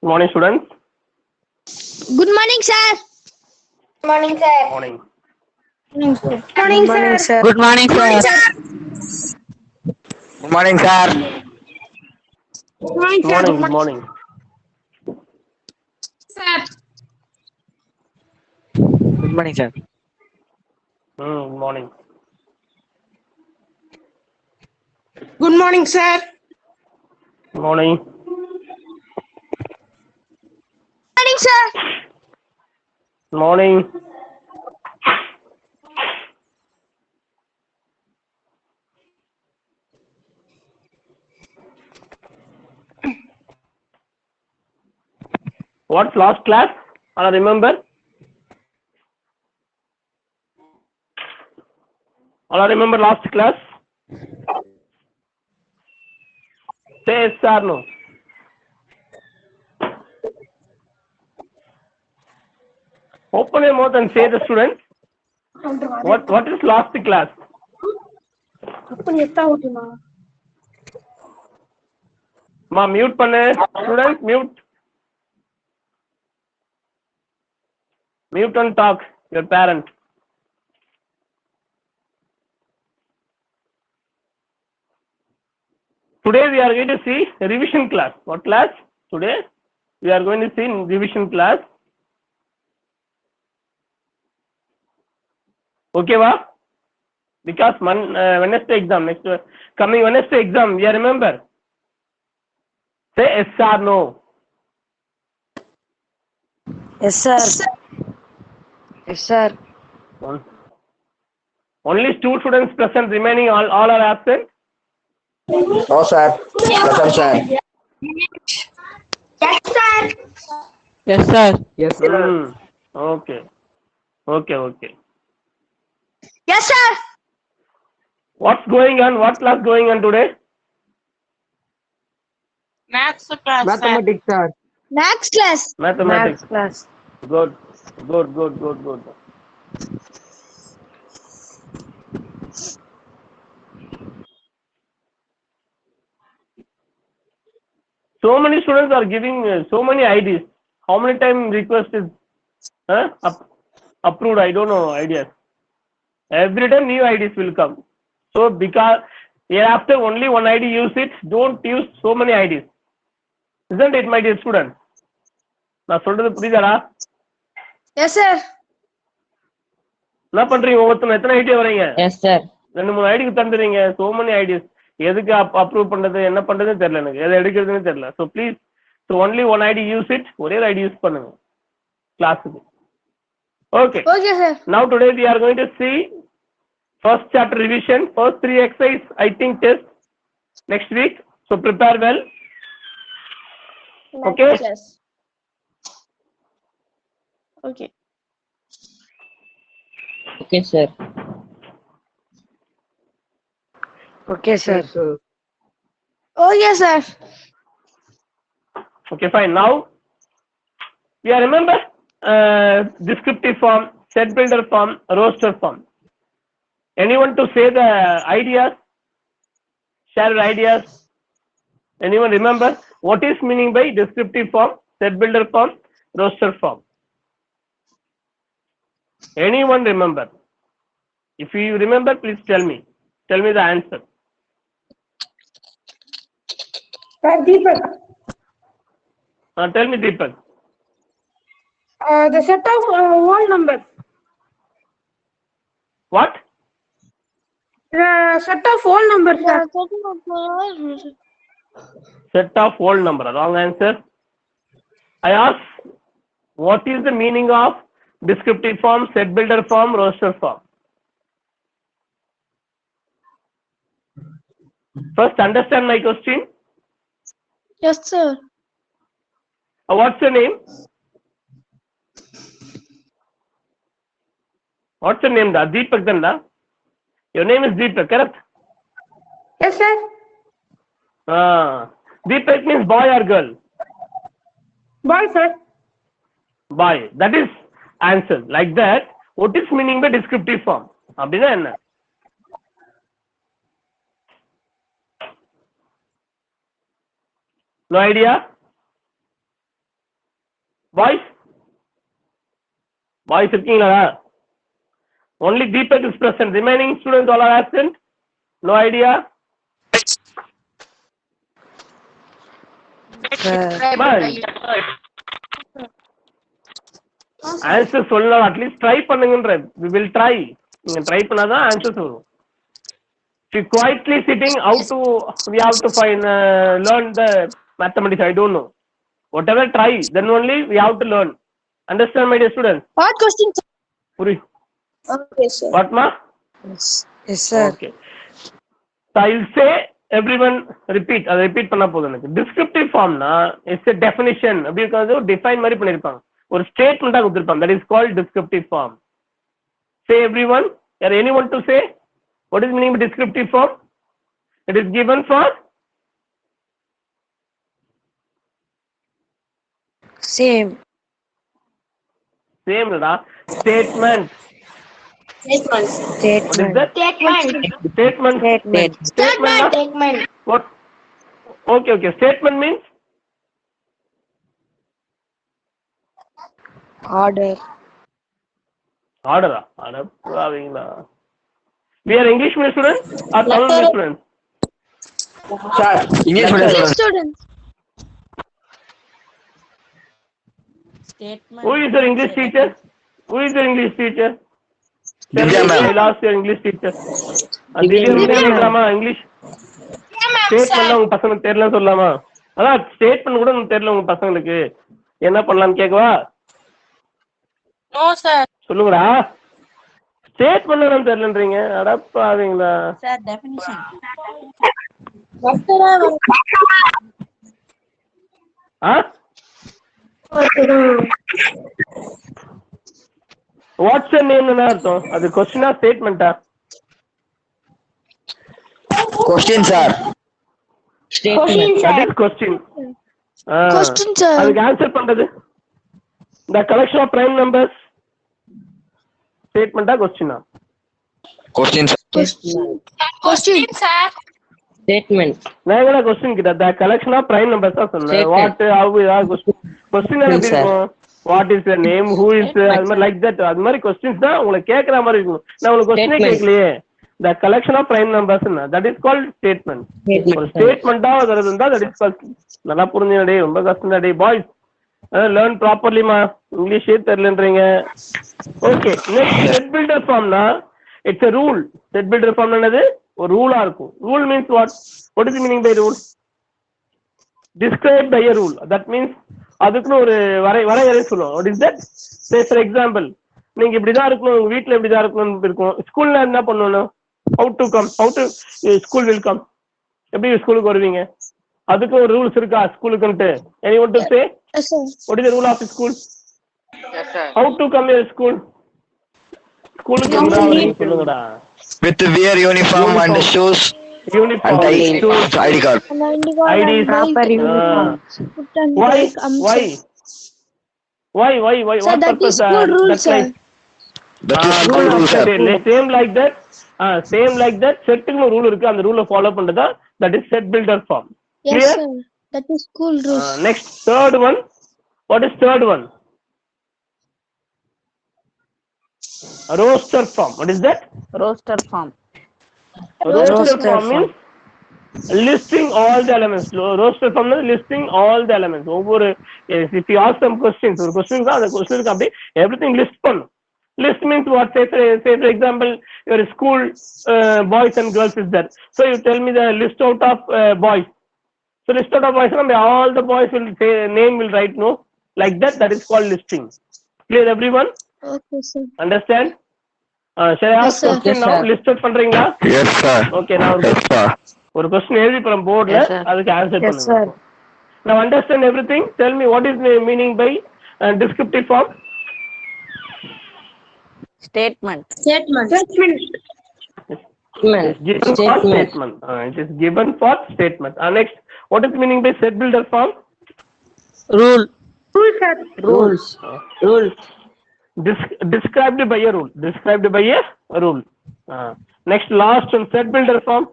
Morning, students. Good morning, sir. Morning, sir. Morning. Morning, sir. Good morning, sir. Good morning, sir. Morning, Good sir. morning. Good morning. Sir. Good morning, sir. Good morning. Good morning, sir. Good morning. Morning, sir. Good morning. What's last class? I remember. All I remember last class. Say yes or no. Open your mouth and say the students. What is last class? Ma mute பண்ணு students mute. Mute and talk your parent. Today we are going to see revision class. What class? Today we are going to see revision class. Okay, va? Because Wednesday exam next coming Wednesday exam. You remember? Say yes or no. Yes, sir. Yes, sir. Only 2 students present. Remaining all are absent. No, sir. Present, sir. Yes, sir. Yes, sir. Yes, sir. Okay. Okay. Yes, sir. What's going on? What class going on today? Maths class, Mathematics, sir. Maths class. Mathematics. Maths class. Good. So many students are giving so many IDs. How many time request is approved? I don't know ideas. Every time new IDs will come. So because hereafter only one ID use it. Don't use so many IDs. Isn't it, my dear student? நான் சொல்றது புரியுதாடா? Yes, sir. என்ன பண்றீங்க ஒவ்வொருத்தரும் எத்தனை ID வரீங்க? Yes, sir. 2-3 ஐடிக்கு தந்துறீங்க. So many IDs. எதுக்கு approve பண்றது என்ன பண்றதுன்னு தெரியல எனக்கு. எதை எடுக்கிறதுன்னு தெரியல. So please, so only one ID use it. ஒரே ஐடி யூஸ் பண்ணுங்க கிளாஸுக்கு. Okay. Okay, sir. Now today we are going to see first chapter revision, first 3 exercise I think test next week. So prepare well. Okay. Class. Okay. Okay, sir. Okay, sir. Okay, sir. Okay, fine. Now we are remember descriptive form, set builder form, roster form. Anyone to say the ideas? Share your ideas. Anyone remember what is meaning by descriptive form, set builder form, roster form? Anyone remember? If you remember, please tell me. Tell me the answer. Deepak. Tell me, Deepak. The set of whole numbers. What? The set of whole numbers, sir. Set of whole number. Wrong answer. I ask, what is the meaning of descriptive form, set builder form, roster form? First, understand my question. Yes, sir. What's your name? What's your name, da? Deepak, then, da? Your name is Deepak, correct? Yes, sir. Deepak means boy or girl? Boy, sir. Boy. That is answer. Like that, what is meaning by descriptive form? அப்படின்னா என்ன? No idea? Boys இருக்கீங்களா? Only Deepak is present. Remaining students all are absent. No idea. Answer சொல்லலாம். At least try பண்ணுங்கன்ற. we will try. நீங்க try பண்ணாதான் answers வரும். If you quietly sitting, how to we have to find learn the mathematics? I don't know. Whatever try, then only we have to learn. Understand, my dear students? What question, sir? Puri. Okay, sir. What ma? Yes, sir. Okay. So I will say everyone repeat. அதை repeat பண்ணா போதும் எனக்கு. Descriptive form na it's a definition. அப்படி இருக்கிறது ஒரு define மாதிரி பண்ணிருப்பாங்க. ஒரு ஸ்டேட்மெண்டா கொடுத்திருப்பாங்க. That is called descriptive form. Say everyone. Are anyone to say? What is meaning by descriptive form? It is given for Same. same da statement. What is Statement. that? Statement. Statement. What? Okay. Statement means Order. order. Order. We are English medium students or Tamil medium students? Sir, English medium English student. students. Who is your English teacher? Who is your English teacher? Divya ma'am. I lost your English teacher. Divya ma'am, English. Statement உங்க பசங்களுக்கு தெரியல சொல்லலாமா? அதான் statement கூட உங்களுக்கு தெரியல உங்க பசங்களுக்கு. என்ன பண்ணலாம்னு கேக்கவா? No, sir. சொல்லுங்கடா. ஸ்டேட்மெண்ட் என்ன தெரியலன்றீங்க? அடப்பாவீங்களா? Sir, definition. ஆ? வாட்ஸ் யுவர் நேம் என்ன அர்த்தம்? அது क्वेश्चनா ஸ்டேட்மெண்டா? Question, sir. That is question. Question, sir. அதுக்கு ஆன்சர் பண்றது the collection of prime numbers ஸ்டேட்மெண்டா क्वेश्चनா? Question, sir. Question. Statement. நான் என்ன क्वेश्चन கிட்ட the collection of prime numbers தான் சொன்னேன். Statement. what how question எப்படி sir. இருக்கும்? what is your name, who is அது மாதிரி like that அது மாதிரி questions தான் உங்களுக்கு கேக்குற மாதிரி இருக்கும். நான் உங்களுக்கு क्वेश्चனே Statement. கேக்கலையே. the collection of prime numbers that is called statement. Statement. ஒரு ஸ்டேட்மெண்டா வருது இருந்தா that is called. நல்லா புரிஞ்சுடே ரொம்ப கஷ்டம் டே பாய்ஸ். learn properly மா. இங்கிலீஷே தெரியலன்றீங்க. okay next set builder form na it's a rule. set builder form என்னது? ஒரு ரூலா இருக்கும். rule means what is the meaning by rule? described by a rule. that means அதுக்குன்னு ஒரு வரையறை சொல்லுவோம். what is that? say for example நீங்க இப்படிதான் இருக்கணும், உங்க வீட்ல இப்படிதான் இருக்கணும்னு இருக்கும். ஸ்கூல்ல என்ன பண்ணணும்? how to come, how to school will come. எப்படி ஸ்கூலுக்கு வருவீங்க? அதுக்கு ஒரு ரூல்ஸ் இருக்கா ஸ்கூலுக்குன்ட்டு? anyone to say Yes, sir. what is the rule of the school? Yes, sir. how to come your school? ஸ்கூலுக்கு வந்தா சொல்லுங்கடா. With wear uniform and shoes uniform and shoes, ID card. And ID card ID and Proper bike. uniform. Foot and why bike, why sir. why Sir, what that purpose is school rule, that sir. like That is school rule, sir. same like that same like that செட்டுன்னு rule இருக்கு. அந்த ரூலை follow பண்றதா that is set builder form. Yes, Clear? sir. That is school rules. Next third one. What is third one? Roster form. What is that? Roster form. Roster form means listing all the elements. Roster form means listing all the elements. ஒவ்வொரு if you ask some questions, ஒரு question தான் அந்த questionக்கு அப்படியே everything list பண்ணும். List means what? Say for example, your school boys and girls is there. So you tell me the list out of boys. So list out of boys, all the boys will say name will write no like that. That is called listing. Clear everyone? Okay, sir. Understand? Shall I ask Yes, sir. question Yes, now? sir. List out பண்றீங்களா? Yes, sir. Okay, now Yes, sir. ஒரு question எழுதி போறோம் போர்ட்ல. Yes, sir. அதுக்கு answer Yes, பண்ணுங்க. sir. Now understand everything. Tell me what is the meaning by descriptive form? Statement. Statement. Statement. Given for Statement. statement. It is given for statement. Next, what is the meaning by set builder form? Rule. Rule, sir. Rules. Rules. Described by a rule. Described by a rule. Next, last one, set builder form.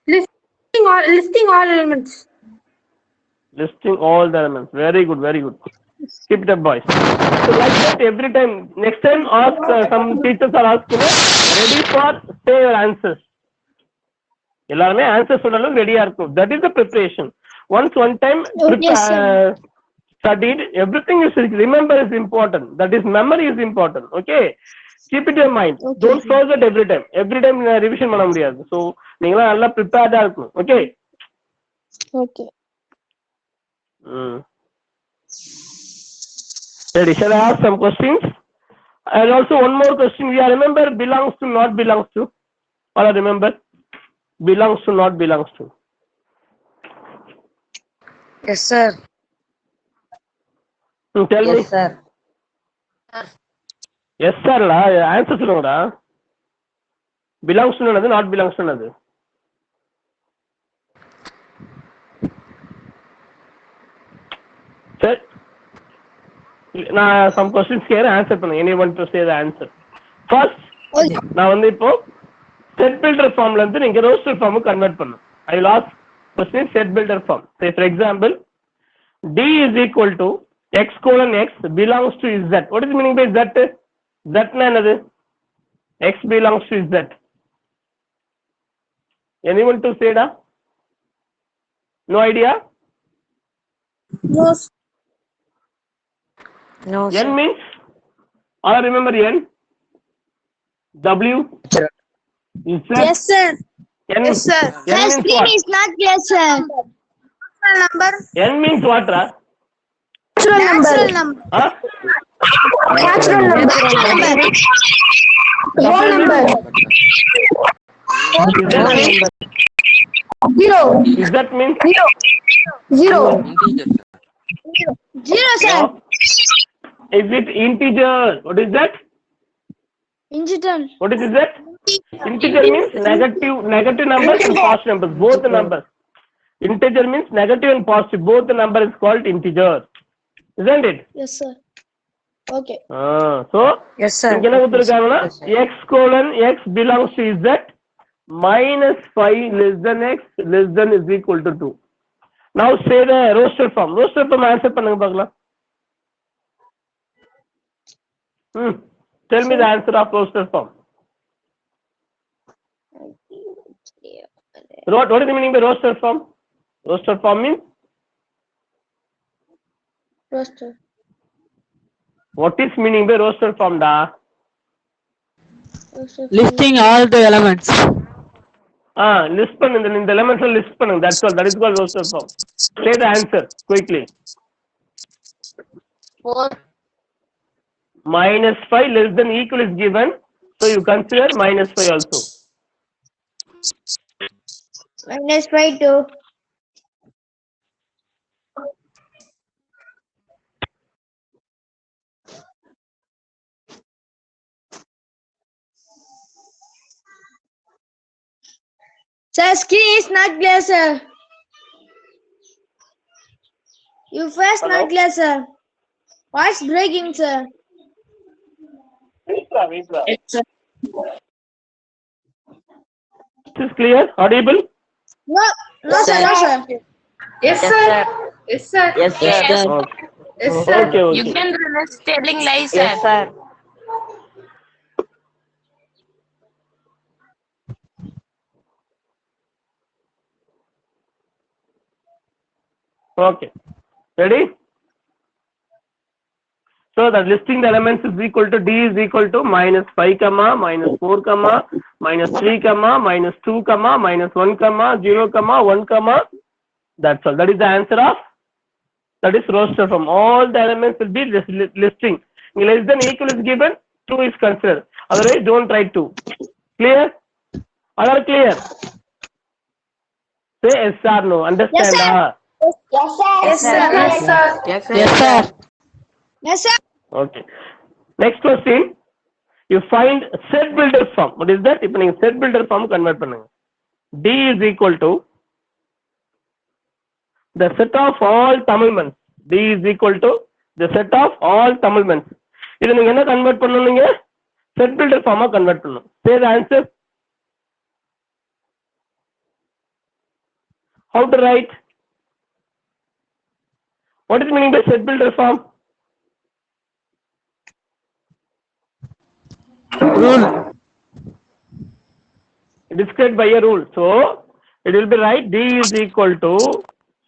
Listing all elements. Listing all the elements. Very good, very good. Keep it up, boys. So like that every time. Next time ask some teachers are asking ready for say your answers. எல்லாருமே answer சொல்லணும் ரெடியா இருக்கும். That is the preparation. Once one time Yes, sir. studied, everything is remember is important. That is memory is important. Okay. Keep it in your mind. Okay. Don't forget every time. Every time revision பண்ண முடியாது. So நீங்க நல்லா prepared-ஆ இருக்கணும். Okay. Okay. Ready? Shall I ask some questions? And also one more question. We are remember belongs to, not belongs to. All I remember belongs to, not belongs to. Yes, sir. Tell me. Yes, sir. Yes sir la. Answer சொல்லுங்கடா. Belongs to என்னது, not belongs to என்னது? Sir. நான் some questions கேட்கிறேன், answer பண்ணுங்க. Anyone to say the answer. First, நான் வந்து இப்போ set builder formல இருந்து நீங்க roster form convert பண்ணணும். I will ask question set builder form. Say for example, D is equal to x colon x belongs to z. What is the meaning by z? Z na என்னது? X belongs to z. Anyone to say da? No idea? No. No, sir. N means, all remember N? W? Z? Yes, sir. N, Yes, sir. N means Screen what? is not clear, sir. Number. N means what, ra? Natural number. Huh? Natural number. Whole number. Is that mean? Zero. Is that mean? Zero. Zero, sir. No. Is it integer? What is that? Integer. What is that? Integer means negative numbers and positive numbers, both the numbers. Integer means negative and positive, both the number is called integer. Isn't it? Yes, sir. Okay. So, Yes, sir. இங்க என்ன கொடுத்திருக்காங்கன்னா x colon x belongs to z minus 5 less than x less than is equal to 2. Now say the roster form. Roster form answer பண்ணுங்க பார்க்கலாம். Tell me the answer of roster form. What is the meaning by roster form? Roster form means Roster. what is meaning by roster form da? Roster. Listing all the elements. List பண்ணுங்க இந்த elements list பண்ணுங்க. That's all. That is called roster form. Say the answer quickly. 4. Minus 5 less than equal is given, so you consider minus 5 also. Minus 5 to. Sir, screen is not clear, sir. You first Hello? not clear, sir. What's breaking, sir? This is clear? Audible? No, no, sir, no, sir. Yes, sir. Yes, sir. Yes, sir. Okay. Yes, sir. Okay, okay. You can run telling lies, Yes, sir. Okay. Ready? So the listing the elements is equal to D is equal to minus 5 comma minus 4 comma minus 3 comma minus 2 comma minus 1 comma 0 comma 1 comma. That's all. That is the answer of that is roster form. All the elements will be listing. Less than equal is given, 2 is considered. Otherwise, don't write 2. Clear? All are clear? Say yes or no. Understand? Yes, sir. Yes, sir. Yes, sir. Yes, sir. Yes, sir. Yes, sir. Okay. Next question. You find set builder form. What is that? இப்போ நீங்க set builder form convert பண்ணுங்க. D is equal to the set of all Tamil months. D is equal to the set of all Tamil months. இதை நீங்க என்ன convert பண்ணணும் நீங்க? Set builder form convert பண்ணணும். Say the answer. How to write? What is meaning by set builder form? Rule. Described by a rule. So it will be right. D is equal to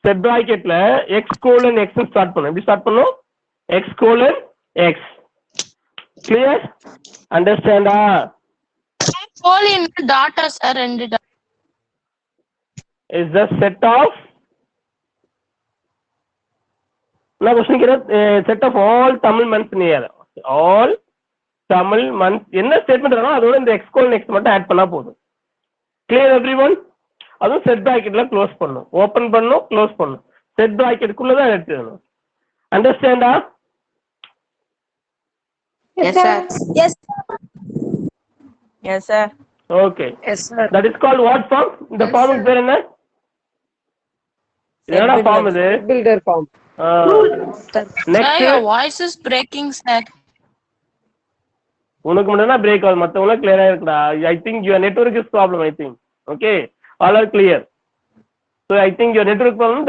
set bracket la x colon x ன்னு start பண்ணும். எப்படி start பண்ணும்? X colon x. Clear? Understand? Colon data sir ரெண்டு Is the set of now question set of all Tamil months near all Tamil months என்ன statement இருக்கோ அதோட இந்த x colon x மட்டும் ஆட் பண்ணா போதும். Clear everyone? அதுவும் செட் பிராக்கெட்ல க்ளோஸ் பண்ணும், ஓபன் பண்ணும், க்ளோஸ் பண்ணும். செட் பிராக்கெட்டுக்குள்ள தான் எடுத்துக்கணும். அண்டர்ஸ்டாண்டா? Yes, sir. Yes. Yes, sir. Okay. Yes, sir. That is called what form? இந்த ஃபார்முக்கு பேர் என்ன? என்னடா ஃபார்ம் இது? Builder form. Sir, next your voice is breaking, sir. உனக்கு மட்டும் தான் பிரேக் ஆகுது, மத்தவங்க கிளியரா இருக்குடா. I think your network is problem, I think. Okay, all are clear. So I think your network problem,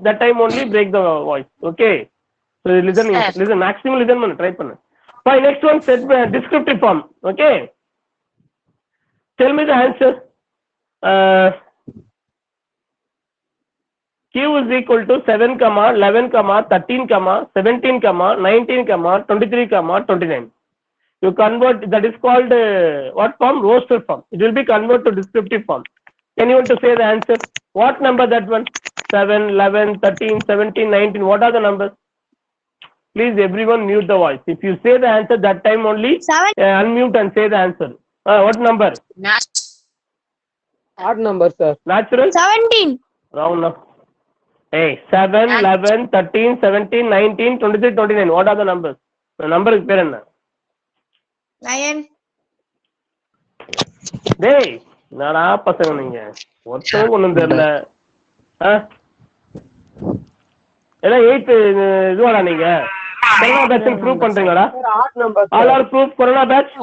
that time only break the voice. Okay, so listen, Yes. listen, maximum listen பண்ணு, try பண்ணு. Fine, next one set descriptive form. Okay, tell me the answer. Q is equal to 7, 11, 13, 17, 19, 23, 29. You convert, that is called what form? Roster form. It will be converted to descriptive form. Can you want to say the answer? What number that one? 7, 11, 13, 17, 19. What are the numbers? Please everyone mute the voice. If you say the answer that time only, 7. Unmute and say the answer. What number? Odd number, sir. Natural? 17. Round up. Hey, 7, 11, 13, 17, 19, 23, 29. What are the numbers? The number is பேர் என்ன? 9. டேய் என்னடா பசங்க நீங்க ஒருத்தவங்க ஒண்ணும் தெரியல. எல்லாம் 8 இதுவாடா நீங்க கொரோனா பேட்ச் ப்ரூவ் பண்றீங்களாடா? Odd number. All are prove corona batch.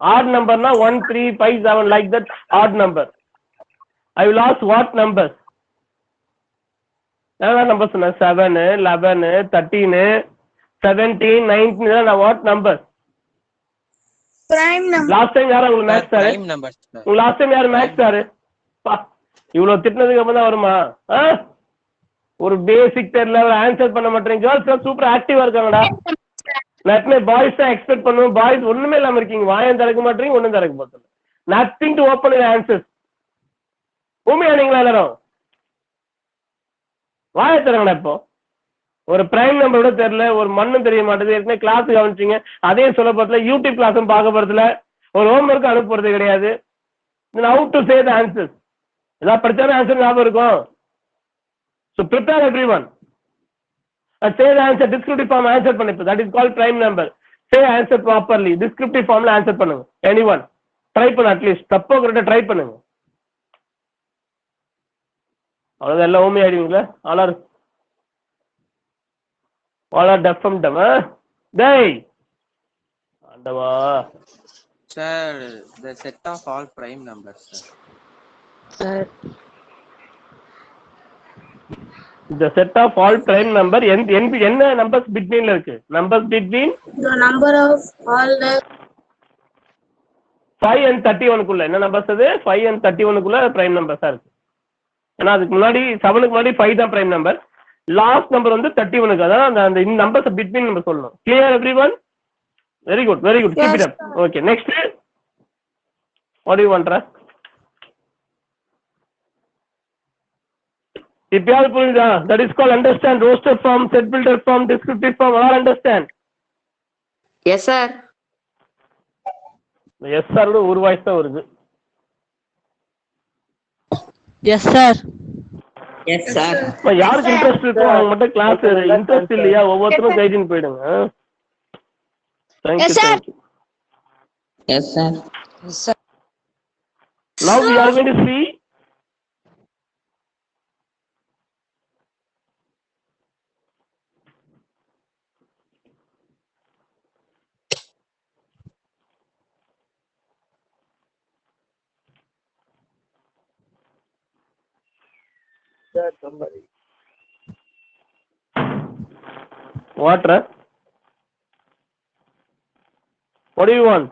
Odd நம்பர்னா 1 3 5 7 like that odd number. I will ask what numbers? என்ன நம்பர் சொன்ன? 7, 11, 13, 17, 19. What numbers? Prime number. Last time யாரா உங்களுக்கு மேக்ஸ் சார்? உங்களுக்கு லாஸ்ட் டைம் யாரு maths sir? இவ்வளவு திட்டினதுக்கு அப்புறம் தான் வருமா? ஒரு பேசிக் தெரியல, ஒரு ஆன்சர் பண்ண மாட்டேங்க. கேர்ள்ஸ் சூப்பர் ஆக்டிவா இருக்காங்கடா. நட்மே பாய்ஸ் தான் எக்ஸ்பெக்ட் பண்ணுவோம். பாய்ஸ் ஒண்ணுமே இல்லாம இருக்கீங்க, வாயம் திறக்க மாட்டீங்க, ஒண்ணும் திறக்க மாட்டேங்க. Nothing to open your answers. உண்மையா நீங்களா எல்லாரும்? வாய திறங்கடா. இப்போ ஒரு பிரைம் நம்பரோட தெரியல, ஒரு மண்ணும் தெரிய மாட்டேது. ஏற்கனவே கிளாஸ் கவனிச்சிங்க, அதே சொல்ல போறதுல யூடியூப் கிளாஸும் பார்க்க போறதுல ஒரு ஹோம்ஒர்க் அனுப்புறது கிடையாது. How to say the answers? ஏதாவது படிச்சாலும் ஆன்சர் ஞாபகம் இருக்கும். So prepare every one. Say the answer. Descriptive form answer பண்ணிப்போம். That is called prime number. Say answer properly. Descriptive ஃபார்ம்ல ஆன்சர் பண்ணுங்க. எனி ஒன் ட்ரை பண்ணு, அட்லீஸ்ட் தப்போ கரெக்டாக ட்ரை பண்ணுங்க. அவ்வளோதான், எல்லாம் ஹோமி ஆயிடுவீங்களா? All are deaf dumb. டேய் ஆண்டவா. Sir, the set of all prime numbers, sir. Sir. The set of all prime number என்ன நம்பர்ஸ் பிட்வீன்ல இருக்கு? Numbers between The number of all the 5 and 31 என்ன நம்பர்ஸ் அது? 5 and 31 பிரைம் நம்பர்ஸா இருக்கு. ஏன்னா அதுக்கு முன்னாடி 7க்கு முன்னாடி 5 தான் பிரைம் நம்பர். லாஸ்ட் நம்பர் வந்து 31. அதான் அந்த இந்த நம்பர்ஸ் பிட்வீன் நம்ம சொல்லணும். Clear everyone? Very good, very good. Keep it up. Okay, next what do you want? இப்பயாவது புரியுதா? That is call understand. Roster form, set builder form, descriptive form, all understand? Yes, sir. Yes sir ஒரு voice தான் வருது. Yes, sir. Yes, sir. யாருக்கு interest இருக்கோ அவங்க மட்டும் class. Interest இல்லையா ஒவ்வொருத்தரும் கைடின் போயிடுங்க. Yes, sir. Yes, sir. Yes, sir. Now we are going to see what? What do you want?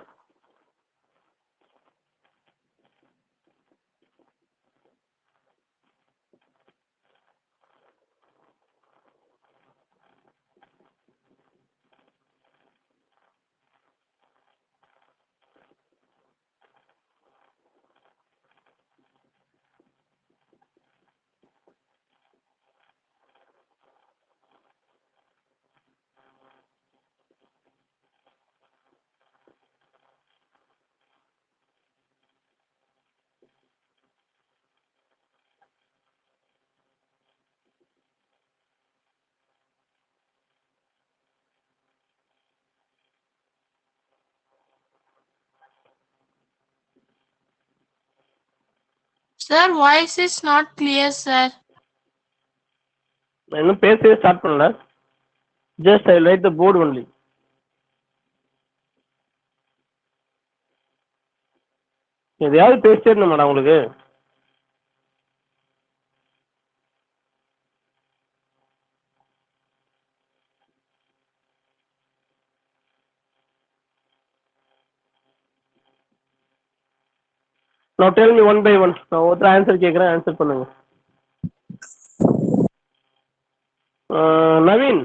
Sir, voice is not clear, sir. நான் இன்னும் பேசவே ஸ்டார்ட் பண்ணல. Just I write the board only. எதையாவது பேசிட்டே இருந்தோம்டா உங்களுக்கு. Now tell me one by one. நான் ஒருத்தர் answer கேட்குறேன், ஆன்சர் பண்ணுங்க. Naveen.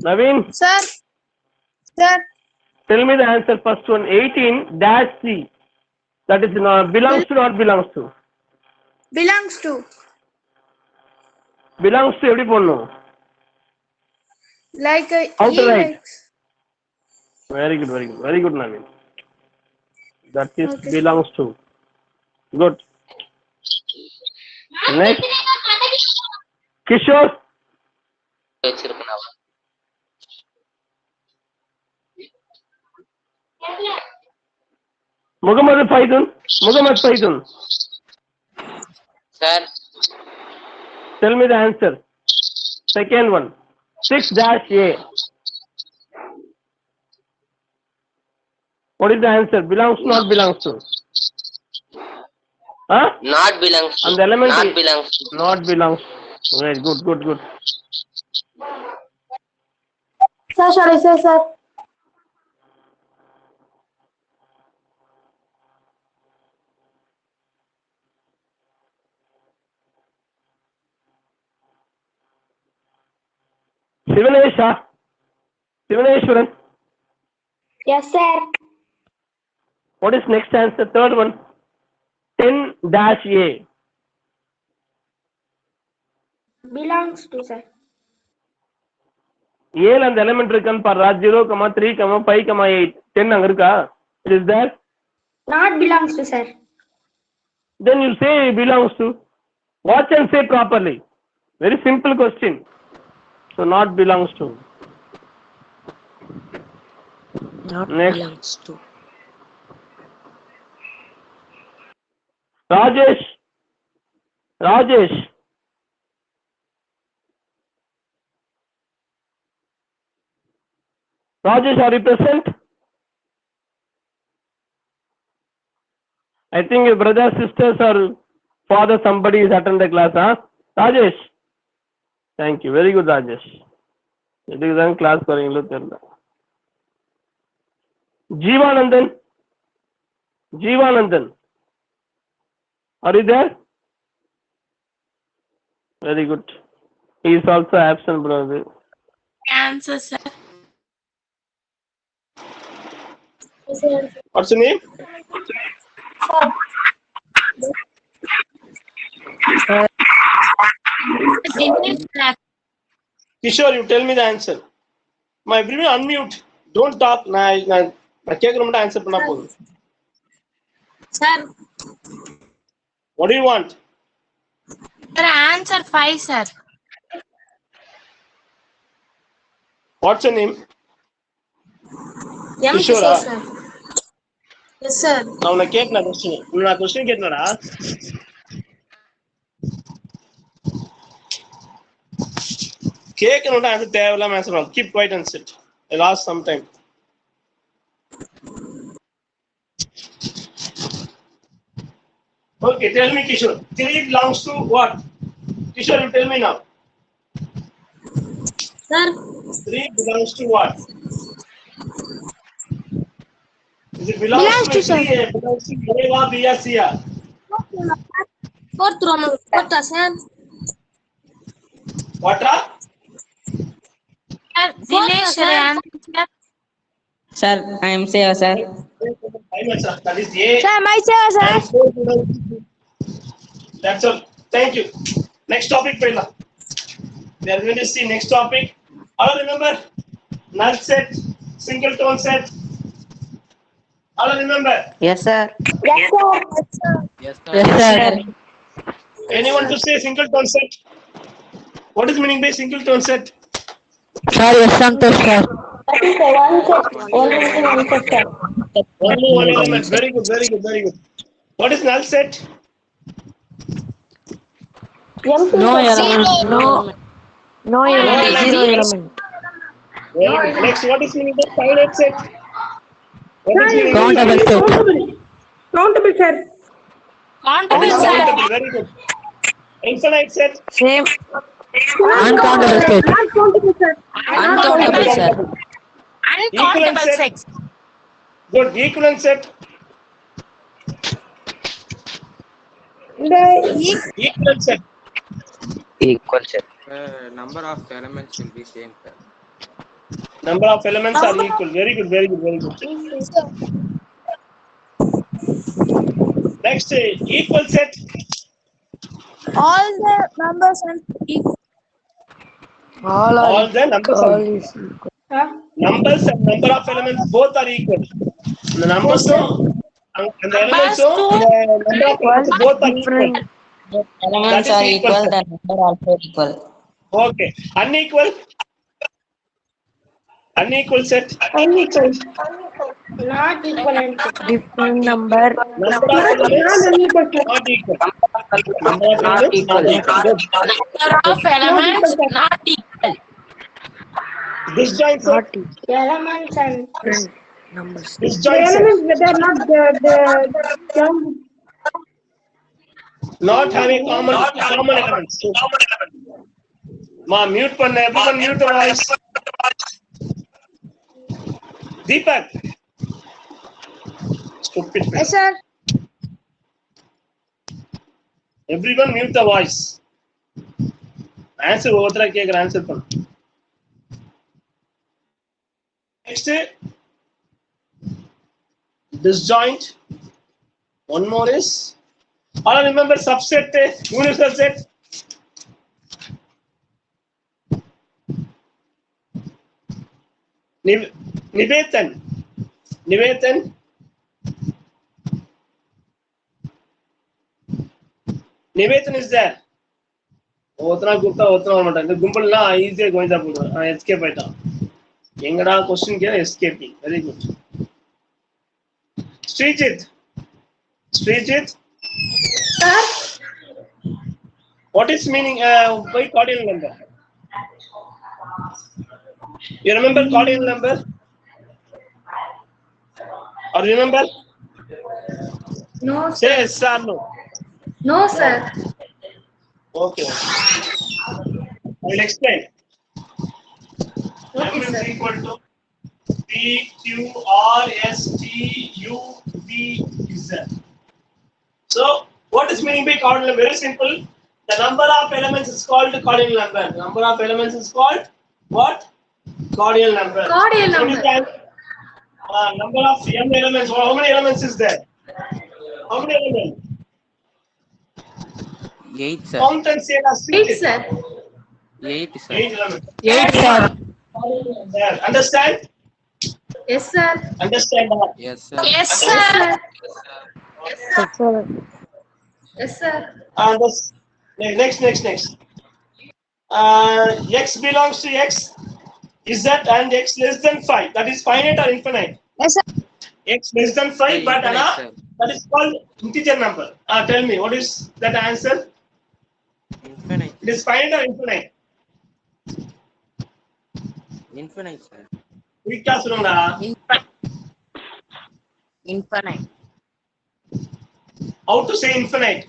Naveen. Sir. Sir. Tell me the answer first one. 18-C. That is belongs to, not belongs to. Belongs to. Belongs to எப்படி போடணும்? Like a How to write? E-X. Very good, very good, very good, Naveen. That is Okay. belongs to. Good. Next. Kishore. Muhammad Faizun. Muhammad Faizun. Sir. Tell me the answer. Second one. 6-A. What is the answer? Belongs to, not belongs to? Huh? Not belongs to. And the element Not is- belongs to. Not belongs. Right. Good, good, good. Sir, shall I say, sir? Sivanesha. Sivaneshwaran. Yes, sir. What is next answer? Third one. 10-A. Belongs to, sir. ஏல அந்த element இருக்கான்னு பாருடா. 0, 3, 5, 8. 10 அங்க இருக்கா? It is there. Not belongs to, sir. Then you say belongs to. Watch and say properly. Very simple question. So not belongs to. Not Next. belongs to. Rajesh. Rajesh. Rajesh, are you present? I think your brothers, sisters, or father, somebody is attending the class, huh? Rajesh. Thank you. Very good, Rajesh. இதுக்குதான் class வரீங்களோ தெரியல. Jeevanandan. Jeevanandan. Are you there? Very good. He is also absent, brother. Answer, sir. What's your name? Dennis Black. Kishore, you tell me the answer. My everyone unmute. Don't talk. நான் கேட்கற மட்டும் answer பண்ணா போதும். Sir. What do you want? Sir, answer 5, sir. What's your name? M. Kishore, sir. Yes, sir. நான் உன்னை கேட்டேன் question. நான் question கேட்டேனடா. கேட்கணும்டா answer தேவையில்லாம ஆன்சர் பண்ணு. Keep quiet and sit. I lost some time. Okay, tell me, Kishore. 3 belongs to what? Kishore, you tell me now. Sir. 3 belongs to what? Is it belongs Belongs to to, sir. C, belongs to A or B or C? Fourth Roman. Fourth, sir. What are? Dinesh sir. Rayan. Sir, I am Seva, sir. That is A. Sir, my sir, sir. And four belongs to B. That's all. Thank you. Next topic, Pella. We are going to see next topic. All remember? Null set, singleton set. All remember? Yes, sir. Yes, sir. Yes, sir. Yes, sir. Anyone to say singleton set? What is meaning by singleton set? Sir, yes, Santosh, sir. That is the one set. Only one set, sir. Only one element. Very good, very good, very good. What is null set? Empty No set. element. No element. Zero element. Very good. Next, what is meaning by finite set? What is meaning by Countable finite set? set. Countable, sir. That is Countable set. countable. Very good. Infinite set? Same. Uncountable set. Not countable, sir. Uncountable set. Uncountable set. sets. Good. Equivalent set? Equivalent set? Equal set. Number of elements will be same, sir. Number of elements are equal. Very good, very good, very good. Next, equal set? All the numbers are equal. All the numbers are equal. Huh? Numbers and number of elements both are equal. The numbers and the elements the number of elements both are equal. Elements That are is equal, equal, the number also equal. Okay. Unequal? Unequal set? Unequal. Not equivalent. Different number. Number of elements not equal. Number of elements not equal. Good. Number of elements not equal. Disjoint set? Elements and Numbers. Disjoint set? Elements that are not the Not having common elements. Ma, mute panna. Everyone mute your voice. Deepak. Stupid. Yes, sir. Everyone mute the voice. Answer over there. Answer panna. Next, disjoint. One more is. All remember subset, universal set. Nivetan. Nivetan. Nivetan is there. Otra gupta, otra mata. The gumpal na easy going to put. Escape aita. Engada question kya escaping. Very good. Srijit. Srijit. Sir. What is meaning by cardinal number? You remember cardinal number? Or remember? No, Say yes or no. no, sir. Okay. I will explain. M is equal to P, Q, R, S, T, U, V, Z. So, what is meaning by cardinal number? Very simple. The number of elements is called cardinal number. The number of elements is called what? Cardinal number. Cardinal So, number. number of m elements. How many elements is there? How many elements? 8, sir. Count and say as 8, sir. 8, sir. 8 elements. 8, sir. There. Understand? Yes, sir. Understand that? Yes, sir. Yes, Yes, sir. sir. Yes, sir. And this, next. X belongs to X. Is that and X less than 5? That is finite or infinite? Yes, sir. X less than 5, but Infinite, sir. that is called integer number. Tell me, what is that answer? Infinite. It is finite or infinite? Infinite, sir. Quick class சொல்லுங்கடா. Infinite. How to say infinite?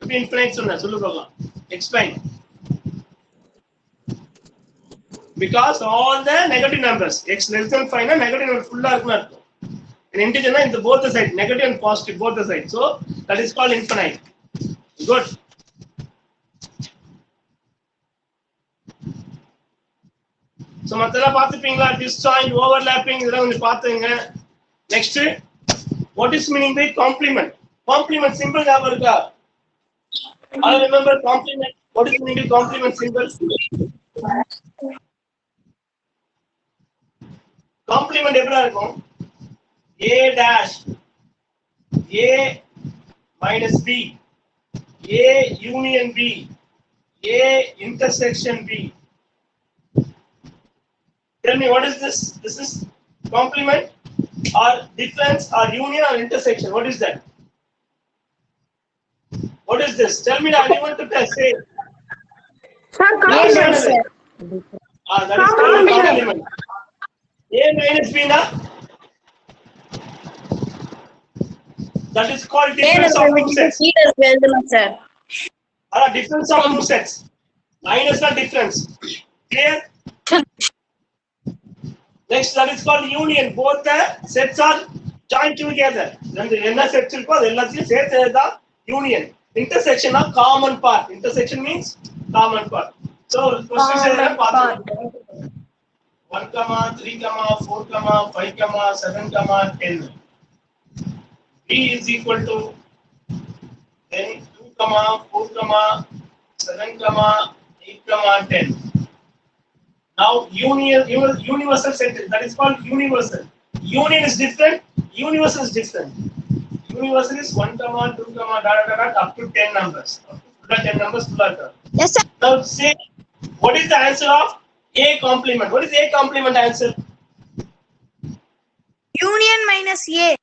If infinite சொல்லு பார்க்கலாம். Explain. Because all the negative numbers, x less than 5 na negative number full இருக்குன்னு அர்த்தம். An integer in the both the sides, negative and positive, both the sides. So that is called infinite. Good. So மத்தெல்லாம் பார்த்துப்பீங்களா? Disjoint, overlapping இதெல்லாம் கொஞ்சம் பார்த்துங்க. Next, what is meaning by complement? Complement symbol ஞாபகம் இருக்கா? I remember complement. What is meaning by complement symbol? Complement எப்படி இருக்கும்? A dash, A minus B, A union B, A intersection B. Tell me, what is this? This is complement or difference or union or intersection? What is that? What is this? Tell me, I want to say. Sir, complement. sir. That is called complement. A minus B na? That is called difference of two sets. sir. Difference of two sets. Minus the difference. Clear? Next, that is called union. Both the sets are joined together. Then the என்ன sets இருக்கோ அது எல்லாத்தையும் சேர்த்ததுதான் union. Intersection of common part. Intersection means common part. So questions எல்லாம் பார்த்துக்கோங்க. 1, 3, 4, 5, 7, 10. B is equal to then 2, 4, 7, 8, 10. Now universal sentence, that is called universal. Union is different, universal is different. Universal is 1, 2, up to 10 numbers. Up to 10 numbers. Yes, sir. Now say, what is the answer of A complement? What is A complement answer? Union minus A.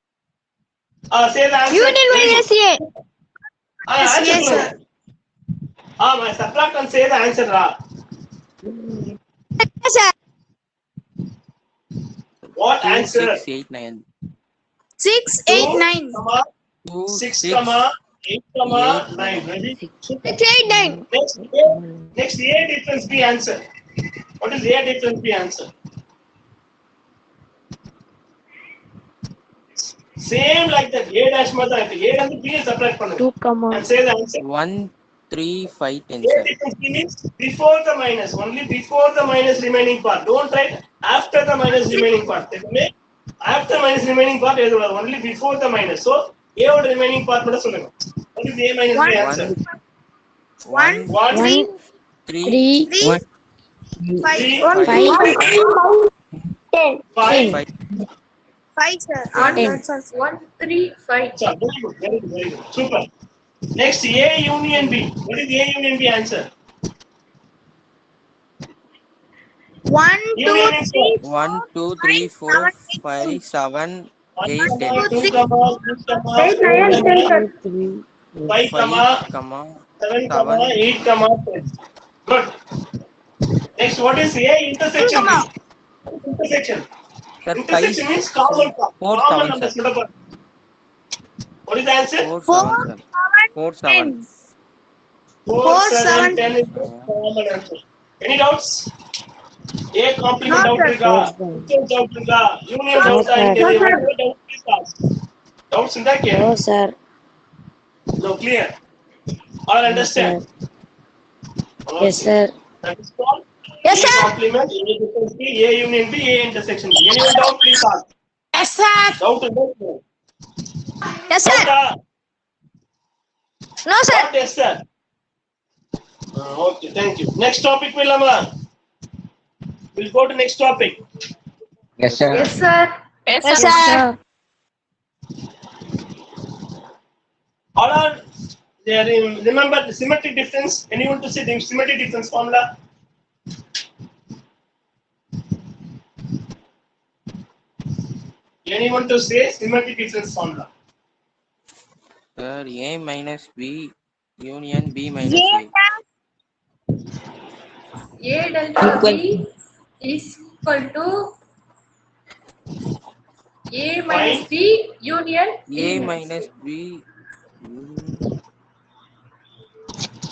Say the answer. Union minus A. Answer yes, sir. My subtract and say the answer. Yes, sir. What answer? 6, 8, 9. 6, 8, 9. 2, 6, 6, 8, 9. Ready? 6, 8, 9. Next A difference B answer. What is A difference B answer? Same like that. A dash mother. A and B is subtract from 2, and say the answer. 1, 3, 5, 10, A sir. difference B means before the minus. Only before the minus remaining part. Don't write after the minus remaining part. After minus remaining part is only before the minus. So A or remaining part. What is A minus B answer? 1, 1, 3, 3, 1, 5. 5. 5. 5, sir. 1, 3, 5. Very good. Super. Next, A union B. What is A union B answer? 1, 2, 3, 1, 2, 3, 4, 5, 7, 8, 10. 2, 8, 9, 10, 3. 5, 7, 8, 10. Good. Next, what is A intersection? Intersection. Sir, Intersection 5, means common part. 4, Common 7, numbers. sir. What is the answer? 4, 7, sir. 4, 7. 4, 7, 10 is the common answer. Any doubts? A complement doubt irka? Doubt irka? Union doubt doubts in that case? No, sir. No, clear. All understand? Yes, sir. That is called Yes, A sir. complement, A difference B, A union B, A intersection B. Anyone doubt, please ask. Yes, sir. Doubt or no? Yes, sir. Doubt, No, sir. doubt, yes, sir. Okay, thank you. Next topic, Vilama. We'll go to next topic. Yes, sir. Yes, sir. Yes, sir. All are there. Remember the symmetric difference. Anyone to say the symmetric difference formula? Anyone to say symmetric difference formula? Sir, A minus B union B minus A. A delta B is equal to A minus B union A minus B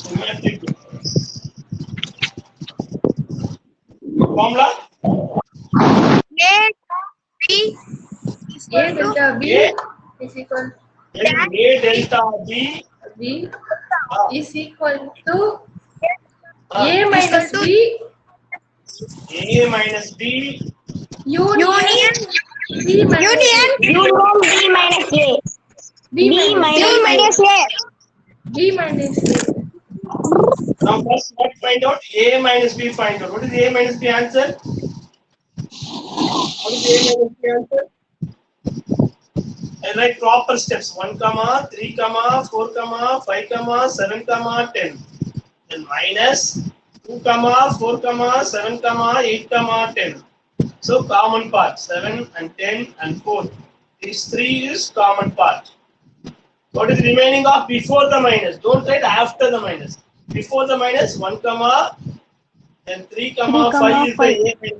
Symmetric difference. Formula? A B A delta B A is equal A delta B B is equal to uh, A minus B A minus B union B minus A. Union B minus A. B B minus A. B minus A. now first what find out A minus B find out what is A minus B answer what is A minus B answer I write proper steps 1 comma 3 comma 4 comma 5 comma 7 comma 10 then minus 2 comma 4 comma 7 comma 8 comma 10 so common part 7 and 10 and 4 these three is common part what is remaining of before the minus don't write after the minus before the minus 1 comma then 3 comma 5 is the A minus B.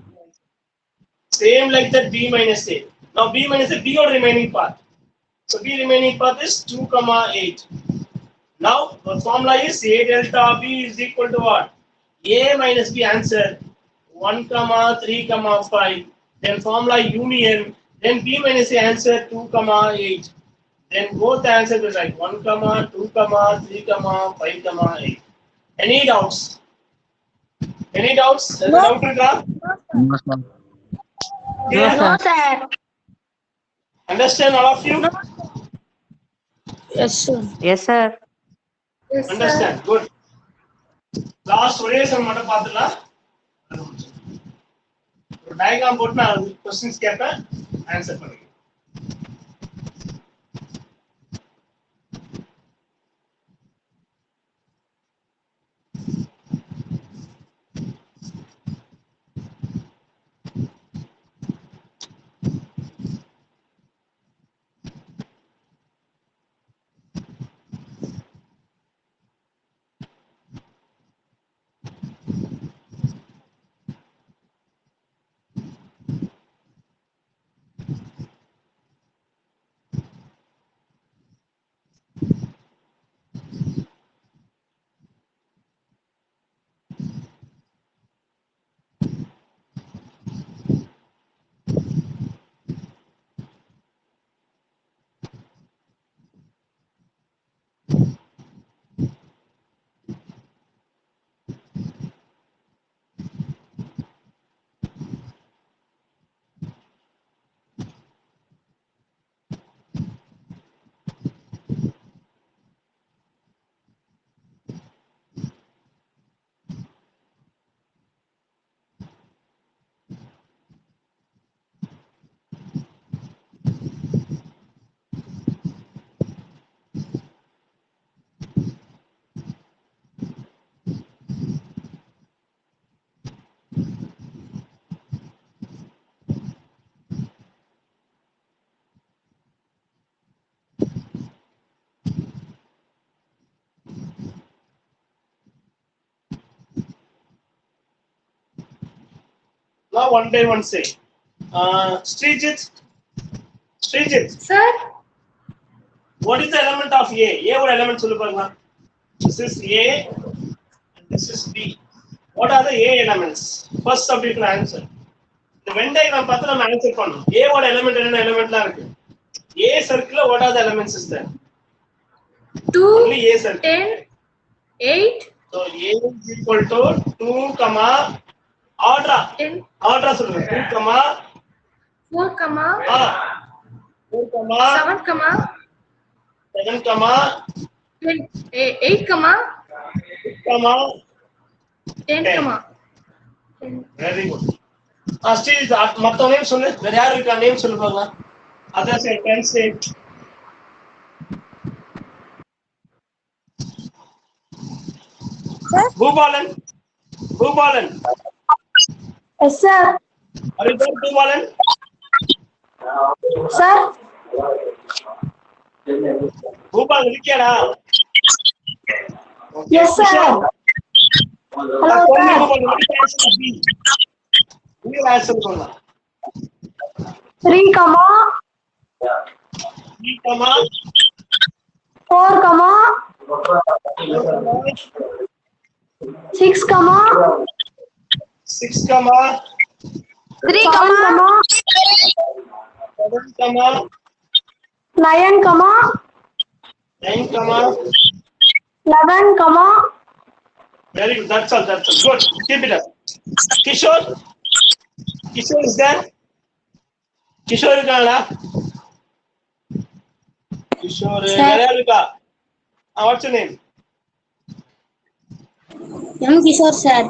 Same like that B minus A now B minus A B or remaining part so B remaining part is 2 comma 8 now the formula is A delta B is equal to what A minus B answer 1 comma 3 comma 5 then formula union then B minus A answer 2 comma 8 then both answers will write 1 comma 2 comma 3 comma 5 comma 8 any doubts No. doubt Rika? No, sir. Clear? No, sir. Understand all of you Yes, sir. Yes, sir. Yes, sir. understand good last ஒரே some மட்டும் பார்த்துலாம் ஒரு diagram போட்டு நான் questions கேட்பேன் answer பண்ணுங்க now one by one say Srijit Sir, what is the element of A ஒரு element சொல்லு பாருங்க this is A and this is B what are the A elements first subject will answer the Venn diagram பார்த்து நம்ம answer பண்ணனும் A ஓட element என்ன எலிமெண்ட்லாம் இருக்கு A circle what are the elements is there 2, only A circle 10, 8, so A is equal to 2 comma order 10, சொல்லுங்க 2 comma 4, comma, 4 comma 7, comma, 7 comma 8, comma, 6 comma 10, comma. very good still மொத்த name சொல்லு வேற யார் இருக்கா name சொல்லு பார்க்கலாம் அதான் sir 10 state Bhupalan Yes, sir. are you there Bhupalan Sir. Bhupalan இருக்கியாடா Yes, sir. Hello, sir. நீங்க ஆன்சர் பண்ணலாம் 3, comma, 3 comma 4, comma, 6, comma, 6 comma 3, comma, 7, comma 9, 9, comma. 11, Very good. That's all. That's all. Good. Keep it up. Kishore. Kishore is there? Kishore இருக்காங்களா? Kishore. வேற யார் இருக்கா? What's your name? M. Kishore, sir.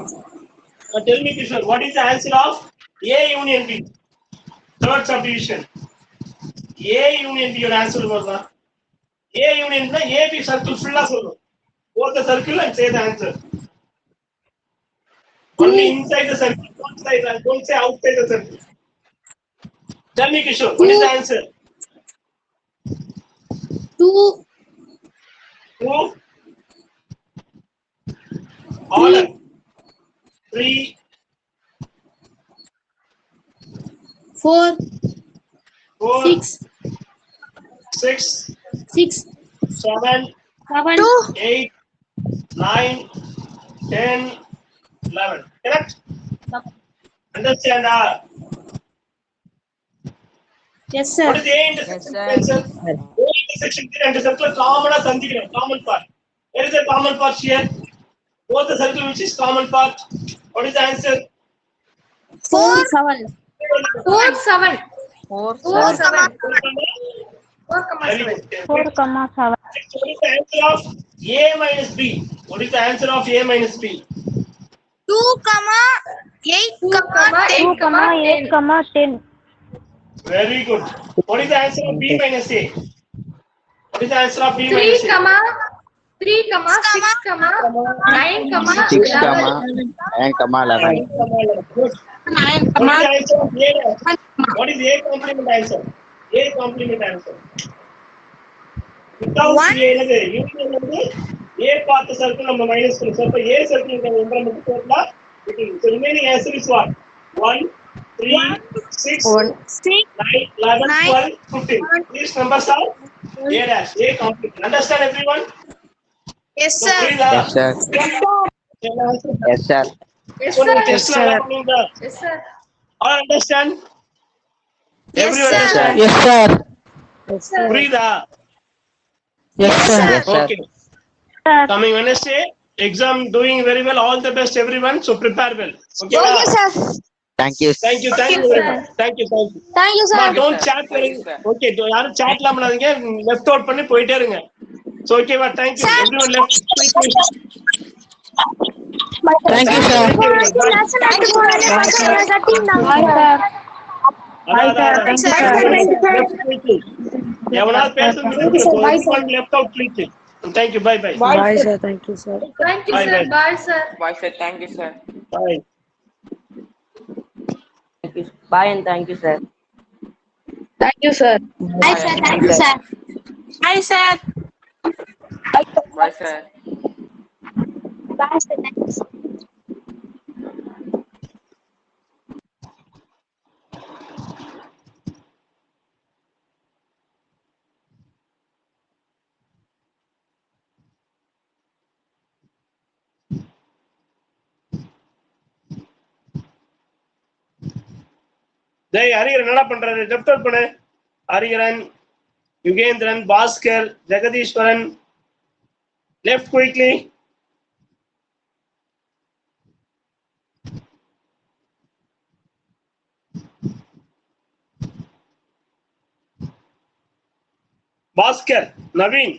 Tell me, Kishore, what is the answer of A union B? Third subdivision. A union B your answer was A union na A B circle full சொல்லணும். Both the circle and say the answer. Only inside the circle, don't say outside the circle. Tell me, Kishore, what is the answer? 2, 2. Order. 3, 4, 4, 6, 6, 6, 7, 7, 8, 9, 10, 11. Correct? Understand? yes, sir. What is A intersection? Answer. A intersection and the circle common சந்திக்கிறோம். Common part. There is a common part here. Both the circle which is common part. What is the answer? 4, 7. 4, 7. 4, 4, 7. 4, Very good. 4, 7. What is the answer of A minus B? What is the answer of A minus B? 2, 8, 2, 8, 10. Very good. What is the answer of B minus A? What is the answer of B 3, minus A? 3, 6, 9, 6, 11. 9, 11. Good. What is the answer of A? What is A complement answer? A complement answer. Without A என்னது union வந்து A பார்த்த circle நம்ம minus பண்ணி அப்ப A circle நம்ம ஒன்றரை மட்டும் போட்டா so remaining answer is what? 1, 3, 6, 9, 11, 12, 15. These numbers are A dash. A complement. Understand everyone? Yes, So, sir. please, Yes, sir. Yes, sir. Yes, So, sir. test la பண்ணுங்க. Yes, sir. All understand? Yes, Everyone sir. understand? Yes, sir. Breathe. Yes, sir. Yes, sir. Okay. Coming Wednesday, exam doing very well. All the best, everyone. So prepare well. Okay. Okay, sir. Thank you. Thank you. Thank you very much. Thank you. Thank you. Thank you, Ma, sir. don't chat. Okay. யாரும் chatலாம் பண்ணாதீங்க. Left out பண்ணி போயிட்டே இருங்க. So okay, ma. Thank you. Everyone left. Thank you, sir. எவனாவது பேசுறது left out please. Thank you. Bye bye. Bye, sir. Thank you, sir. Thank you, Bye, sir. bye. Bye, sir. Bye, sir. Thank you, sir. Bye. Bye and thank you, sir. Thank you, sir. Hi, sir. Thank you, sir. Hi, sir. Bye, sir. Bye, sir. Thank you, sir. Jai Hariharan என்னடா பண்றாரு? Left out பண்ணு. Hariharan, Yugendran, Bhaskar, Jagadeeswaran, left quickly. Bhaskar, Naveen,